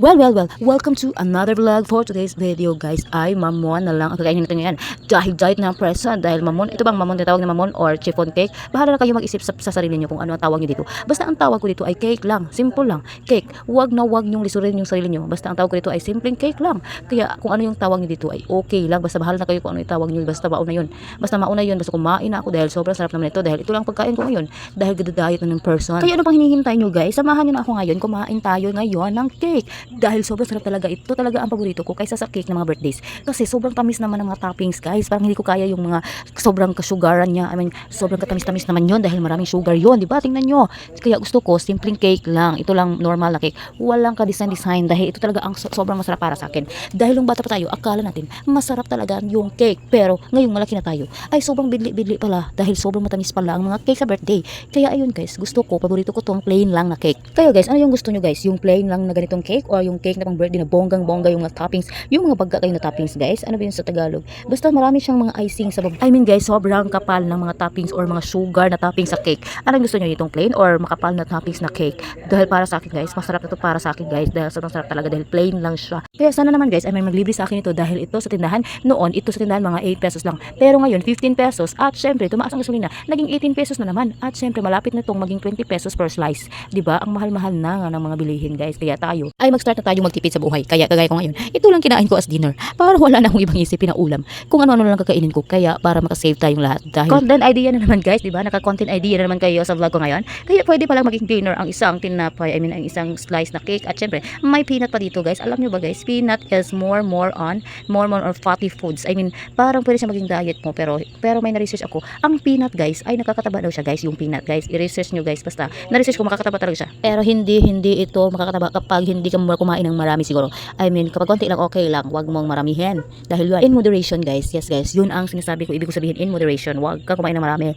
Well, welcome to another vlog. For today's video guys ay mamon na lang ang kakainin natin ngayon. Dahil diet na ang presa, dahil mamon, ito bang mamon tinatawag na mamon or chiffon cake? Bahala na kayo mag-isip sa sarili niyo kung ano ang tawag niyo dito. Basta ang tawag ko dito ay cake lang, simple lang, cake. Huwag niyong lisurin yung sarili niyo. Basta ang tawag ko dito ay simpleng cake lang. Kaya kung ano yung tawag niyo dito ay okay lang. Basta bahala na kayo kung ano yung tawag niyo, basta mauna yun. Basta mauna yun, basta kumain na ako dahil sobrang sarap naman ito, dahil ito lang pagkain ko ngayon. Dahil gada-diet na ng person. Kaya ano pang hinihintay niyo guys? Samahan niyo na ako ngayon, kumain tayo ngayon ng cake. Dahil sobrang sarap talaga. Ito talaga ang paborito ko kaysa sa cake ng mga birthdays. Kasi sobrang tamis naman ng mga toppings guys. Parang hindi ko kaya yung mga sobrang kasugaran niya. I mean, sobrang katamis-tamis naman yon dahil maraming sugar yon, di ba? Tingnan nyo. Kaya gusto ko, simpleng cake lang. Ito lang normal na cake. Walang ka-design-design dahil ito talaga ang sobrang masarap para sa akin. Dahil nung bata pa tayo, akala natin masarap talaga yung cake. Pero ngayong malaki na tayo, ay sobrang bidli-bidli pala dahil sobrang matamis pala ang mga cake sa birthday. Kaya ayun guys, gusto ko, paborito ko tong plain lang na cake. Kayo guys, ano yung gusto nyo guys? Yung plain lang na ganitong cake or yung cake na pang birthday na bonggang-bongga yung mga toppings, yung mga bagga kayo na toppings guys? Ano ba yun sa Tagalog? Basta marami siyang mga icing sa baba. I mean guys, sobrang kapal ng mga toppings or mga sugar na toppings sa cake. Ano gusto nyo, itong plain or makapal na toppings na cake? Dahil para sa akin guys, masarap na to para sa akin guys, dahil sobrang sarap talaga dahil plain lang siya. Kaya sana naman guys ay may maglibre sa akin ito, dahil ito sa tindahan noon, ito sa tindahan mga 8 pesos lang. Pero ngayon 15 pesos at syempre tumaas ang gasolina, naging 18 pesos na naman at syempre malapit na itong maging 20 pesos per slice. 'Di ba? Ang mahal-mahal na nga ng mga bilihin guys. Kaya tayo ay mag-start na tayo magtipid sa buhay. Kaya kagaya ko ngayon, ito lang kinain ko as dinner para wala na akong ibang isipin na ulam. Kung ano-ano lang kakainin ko, kaya para makasave tayong lahat. Dahil content idea na naman guys, 'di ba? Naka-content idea na naman kayo sa vlog ko ngayon. Kaya pwede pa lang maging dinner ang isang tinapay, I mean ang isang slice na cake at syempre may peanut pa dito guys. Alam niyo ba guys, peanut is more on or fatty foods. I mean, parang pwede siya maging diet mo, pero may na-research ako. Ang peanut guys ay nakakataba daw siya guys, yung peanut guys. I-research nyo guys, basta na-research ko makakataba talaga siya. Pero hindi ito makakataba kapag hindi ka kumain ng marami siguro. I mean, kapag konti lang okay lang, wag mong maramihin. Dahil yun, in moderation guys. Yes guys, yun ang sinasabi ko, ibig ko sabihin in moderation. Wag ka kumain ng marami.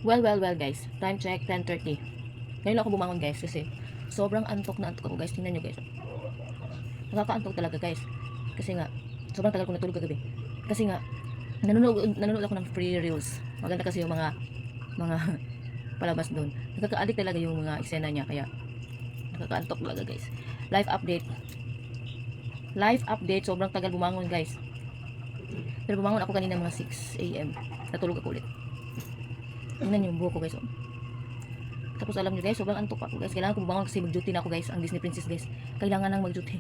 Well guys, time check 10:30. Ngayon lang ako bumangon guys kasi sobrang antok na antok ako guys. Tingnan nyo guys. Nakakaantok talaga guys. Kasi nga, sobrang tagal ko natulog kagabi. Kasi nga, nanonood ako ng free reels. Maganda kasi yung mga palabas doon. Nakaka-addict talaga yung mga eksena niya, kaya nakakaantok talaga guys. Live update, sobrang tagal bumangon guys. Pero bumangon ako kanina mga 6 AM. Natulog ako ulit. Tingnan yung buhok ko guys. Oh. Tapos alam nyo guys, sobrang antok ako guys. Kailangan ko bumangon kasi mag-duty na ako guys. Ang Disney Princess guys. Kailangan nang mag-duty.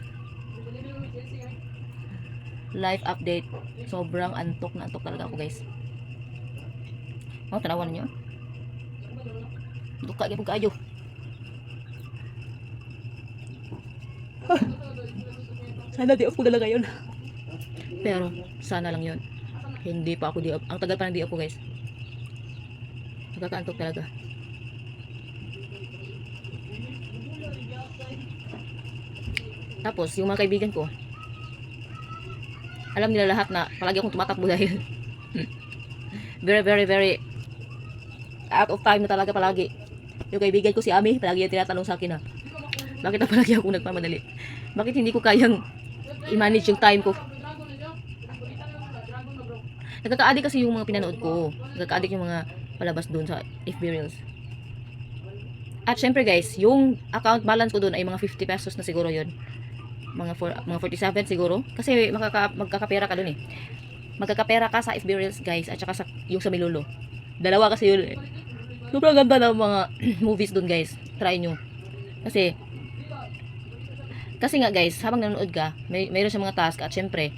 Live update. Sobrang antok na antok talaga ako guys. Oh, tanawan niyo. Duka gyud kayo. Sana di off ko talaga yun. Pero sana lang yun. Hindi pa ako di off. Ang tagal pa ng di off ko guys. Nakakaantok talaga. Tapos yung mga kaibigan ko, alam nila lahat na palagi akong tumatakbo dahil very out of time na talaga palagi. Yung kaibigan ko si Ami, palagi yung tinatanong sa akin na bakit na palagi ako nagmamadali? Bakit hindi ko kayang i-manage yung time ko? Nagkaka-addict kasi yung mga pinanood ko. Nagkaka-addict yung mga palabas doon sa FB Reels. At syempre guys, yung account balance ko doon ay mga 50 pesos na siguro yun. Mga 47 siguro. Kasi magkakapera ka doon eh. Magkakapera ka sa FB Reels guys, at saka yung sa Milolo. Dalawa kasi yun eh. Sobrang ganda ng mga movies doon guys. Try nyo. Kasi nga guys, habang nanonood ka, mayroon siyang mga task at syempre,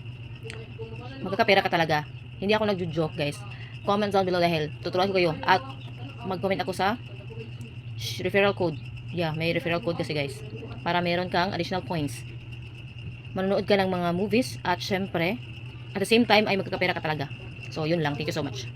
magkakapera ka talaga. Hindi ako nagjo-joke guys. Comment down below dahil tuturuan ko kayo. At mag-comment ako sa referral code. Yeah, may referral code kasi guys. Para meron kang additional points. Manonood ka ng mga movies at syempre, at the same time ay magkakapera ka talaga. So, yun lang. Thank you so much.